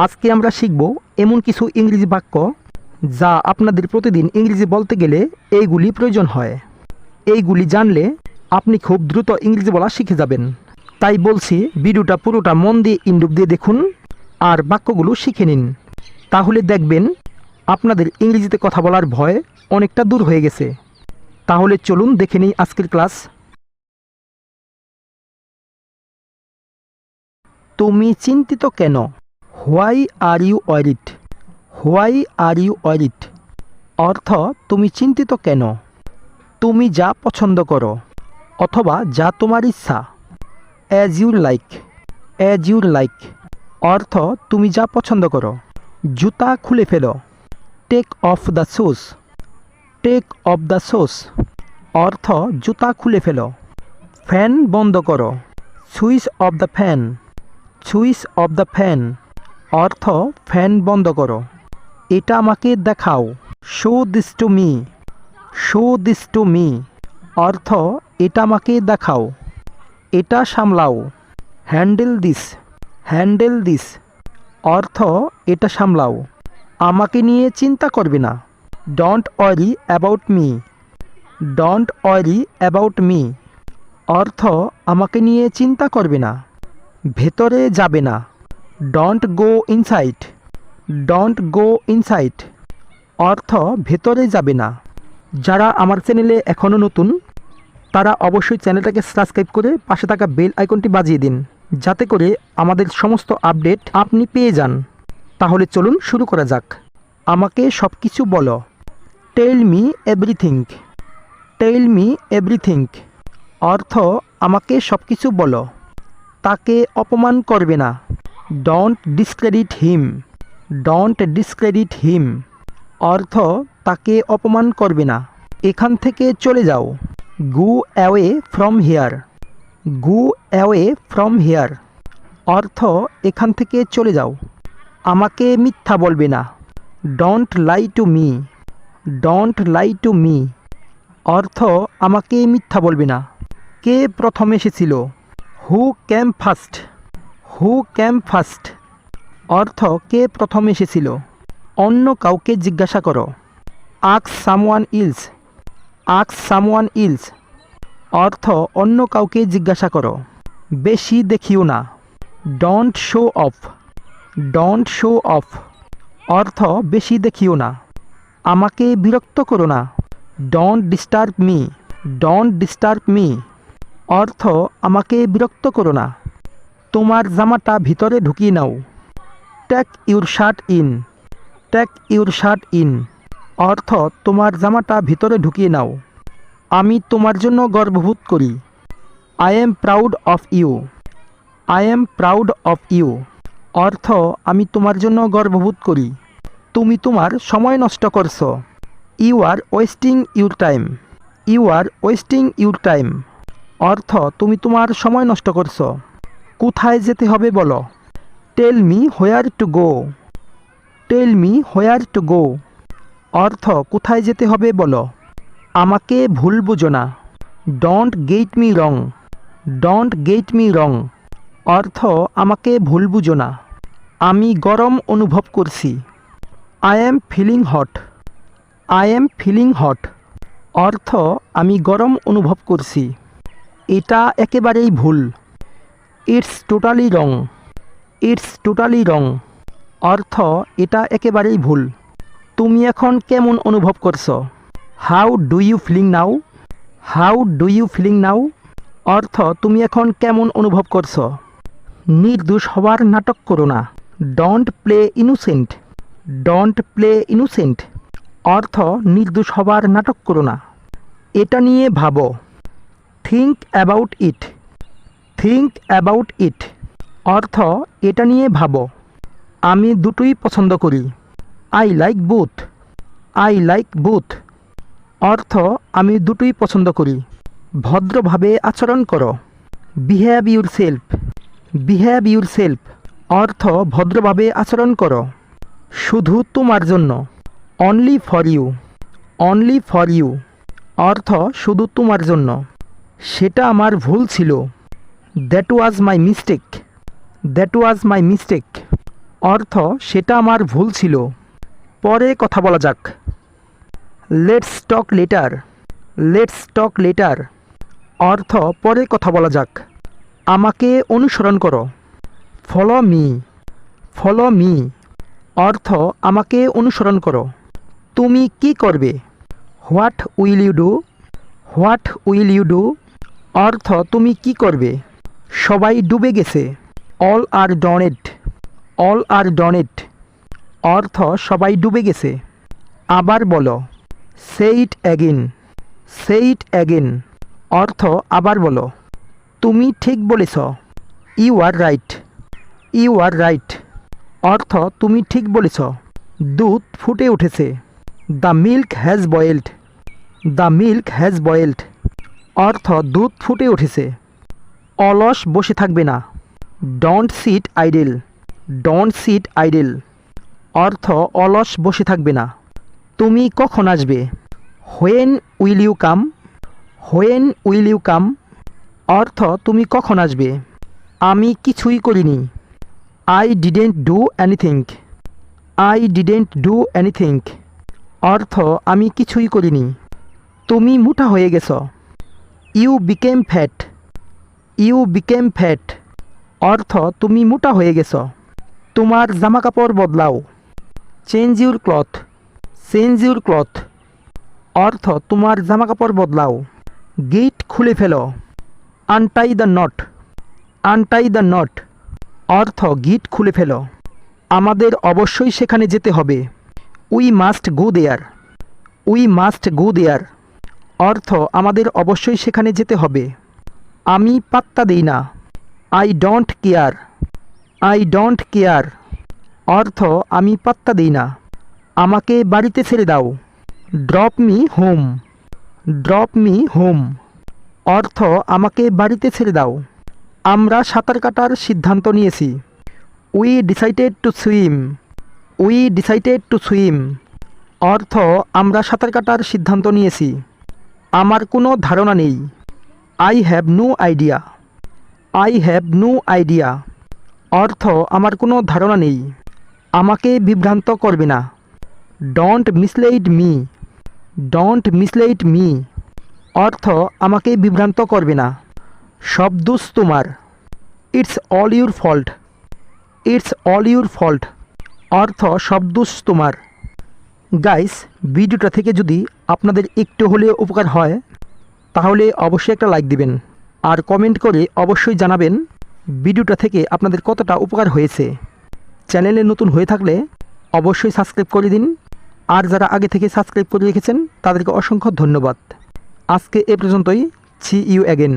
আজকে আমরা শিখব এমন কিছু ইংরেজি বাক্য যা আপনাদের প্রতিদিন ইংরেজি বলতে গেলে এইগুলি প্রয়োজন হয়। এইগুলি জানলে আপনি খুব দ্রুত ইংরেজি বলা শিখে যাবেন। তাই বলছি, ভিডিওটা পুরোটা মন দিয়ে ইনডুব দিয়ে দেখুন আর বাক্যগুলো শিখে নিন। তাহলে দেখবেন আপনাদের ইংরেজিতে কথা বলার ভয় অনেকটা দূর হয়ে গেছে। তাহলে চলুন দেখে নিই আজকের ক্লাস। তুমি চিন্তিত কেন? Why are you worried? Why are you worried অর্থ তুমি চিন্তিত কেন। তুমি যা পছন্দ করো অথবা যা তোমার ইচ্ছা। As you like, as you like অর্থ তুমি যা পছন্দ করো। জুতা খুলে ফেলো। Take off the shoes, take off the shoes অর্থ জুতা খুলে ফেলো। ফ্যান বন্ধ করো। Switch off the fan, switch off the fan অর্থ ফ্যান বন্ধ করো। এটা আমাকে দেখাও। Show this to me, show this to me অর্থ এটা আমাকে দেখাও। এটা সামলাও। হ্যান্ডেল দিস, হ্যান্ডেল দিস অর্থ এটা সামলাও। আমাকে নিয়ে চিন্তা করবে না। Don't worry about me, don't worry about me অর্থ আমাকে নিয়ে চিন্তা করবে না। ভেতরে যাবে না। Don't go inside, don't go inside অর্থ ভেতরে যাবে না। যারা আমার চ্যানেলে এখনও নতুন তারা অবশ্যই চ্যানেলটাকে সাবস্ক্রাইব করে পাশে থাকা বেল আইকনটি বাজিয়ে দিন, যাতে করে আমাদের সমস্ত আপডেট আপনি পেয়ে যান। তাহলে চলুন শুরু করা যাক। আমাকে সব কিছু বলো। Tell me everything, tell me everything অর্থ আমাকে সব কিছু বলো। তাকে অপমান করবে না। Don't discredit him, don't discredit him অর্থ তাকে অপমান করবে না। এখান থেকে চলে যাও। Go away from here, go away from here অর্থ এখান থেকে চলে যাও। আমাকে মিথ্যা বলবে না। Don't lie to me, don't lie to me অর্থ আমাকে মিথ্যা বলবে না। কে প্রথম এসেছিল? হু ক্যাম ফার্স্ট, হু ক্যাম ফার্স্ট অর্থ কে প্রথম এসেছিল। অন্য কাউকে জিজ্ঞাসা করো। Ask someone else, ask someone else অর্থ অন্য কাউকে জিজ্ঞাসা করো। বেশি দেখিও না। Don't show off, don't show off অর্থ বেশি দেখিও না। আমাকে বিরক্ত করো না। Don't disturb me, don't disturb me অর্থ আমাকে বিরক্ত করো না। তোমার জামাটা ভিতরে ঢুকিয়ে নাও। Take your shirt in, take your shirt in অর্থ তোমার জামাটা ভিতরে ঢুকিয়ে নাও। আমি তোমার জন্য গর্ববোধ করি। I am proud of you, I am proud of you অর্থ আমি তোমার জন্য গর্ববোধ করি। তুমি তোমার সময় নষ্ট করছো। You are wasting your time, you are wasting your time অর্থ তুমি তোমার সময় নষ্ট করছো। কোথায় যেতে হবে বলো। Tell me where to go, tell me where to go অর্থ কোথায় যেতে হবে বলো। আমাকে ভুল বুঝো না। Don't get me wrong, don't get me wrong অর্থ আমাকে ভুল বুঝো না। আমি গরম অনুভব করছি। I am feeling hot, I am feeling hot অর্থ আমি গরম অনুভব করছি। এটা একেবারেই ভুল। It's totally wrong, it's totally wrong অর্থ এটা একেবারেই ভুল। তুমি এখন কেমন অনুভব করছো? How do you feeling now, how do you feeling now অর্থ তুমি এখন কেমন অনুভব করছো। নির্দোষ হওয়ার নাটক করো না। Don't play innocent, don't play innocent অর্থ নির্দোষ হওয়ার নাটক করো না। এটা নিয়ে ভাবো। Think about it, think about it অর্থ এটা নিয়ে ভাবো। আমি দুটোই পছন্দ করি। I like both, I like both অর্থ আমি দুটোই পছন্দ করি। ভদ্রভাবে আচরণ করো। Behave yourself, behave yourself অর্থ ভদ্রভাবে আচরণ করো। শুধু তোমার জন্য। Only for you, only for you অর্থ শুধু তোমার জন্য। সেটা আমার ভুল ছিল। That was my mistake, that was my mistake অর্থ সেটা আমার ভুল ছিল। পরে কথা বলা যাক। Let's talk later. Let's talk later অর্থ পরে কথা বলা যাক। আমাকে অনুসরণ করো। Follow me. ফলো মি অর্থ আমাকে অনুসরণ করো। তুমি কি করবে? What will you do? What will you do অর্থ তুমি কি করবে? সবাই ডুবে গেছে। অল আর ডনেড। অল আর ডনেড অর্থ সবাই ডুবে গেছে। আবার বলো। সে it again. Say it again অর্থ আবার বলো। তুমি ঠিক বলেছ। You are right. You are right অর্থ তুমি ঠিক বলেছ। দুধ ফুটে উঠেছে। The milk has boiled. The milk has boiled অর্থ দুধ ফুটে উঠেছে। অলস বসে থাকবে না। Don't sit idle. Don't sit idle অর্থ অলস বসে থাকবে না। তুমি কখন আসবে? When will you come? When will you come অর্থ তুমি কখন আসবে? আমি কিছুই করিনি। I didn't do anything. I didn't do anything অর্থ আমি কিছুই করিনি। তুমি মোটা হয়ে গেছ। You became fat. You became fat অর্থ তুমি মোটা হয়ে গেছ। তোমার জামাকাপড় বদলাও। Change your cloth. Change your cloth অর্থ তোমার জামাকাপড় বদলাও। গেট খুলে ফেলো। Untie the knot. Untie the knot অর্থ গিট খুলে ফেলো। আমাদের অবশ্যই সেখানে যেতে হবে। We must go there. We must go there অর্থ আমাদের অবশ্যই সেখানে যেতে হবে। আমি পাত্তা দিই না। I don't care. I don't care অর্থ আমি পাত্তা দিই না। আমাকে বাড়িতে ছেড়ে দাও। Drop me home. Drop me home অর্থ আমাকে বাড়িতে ছেড়ে দাও। আমরা সাঁতার কাটার সিদ্ধান্ত নিয়েছি। We decided to swim. We decided to swim অর্থ আমরা সাঁতার কাটার সিদ্ধান্ত নিয়েছি। আমার কোনো ধারণা নেই। I have no idea. I have no idea অর্থ আমার কোনো ধারণা নেই। আমাকে বিভ্রান্ত করবে না। Don't mislead me. Don't mislead me অর্থ আমাকে বিভ্রান্ত করবে না। সব দোষ তোমার। It's all your fault. It's all your fault অর্থ সব দোষ তোমার। গাইস, ভিডিওটা থেকে যদি আপনাদের একটু হলেও উপকার হয় তাহলে অবশ্যই একটা লাইক দিবেন আর কমেন্ট করে অবশ্যই জানাবেন ভিডিওটা থেকে আপনাদের কতটা উপকার হয়েছে। চ্যানেলে নতুন হয়ে থাকলে অবশ্যই সাবস্ক্রাইব করে দিন আর যারা আগে থেকে সাবস্ক্রাইব করে রেখেছেন তাদেরকে অসংখ্য ধন্যবাদ। আজকে এ পর্যন্তই। See you again.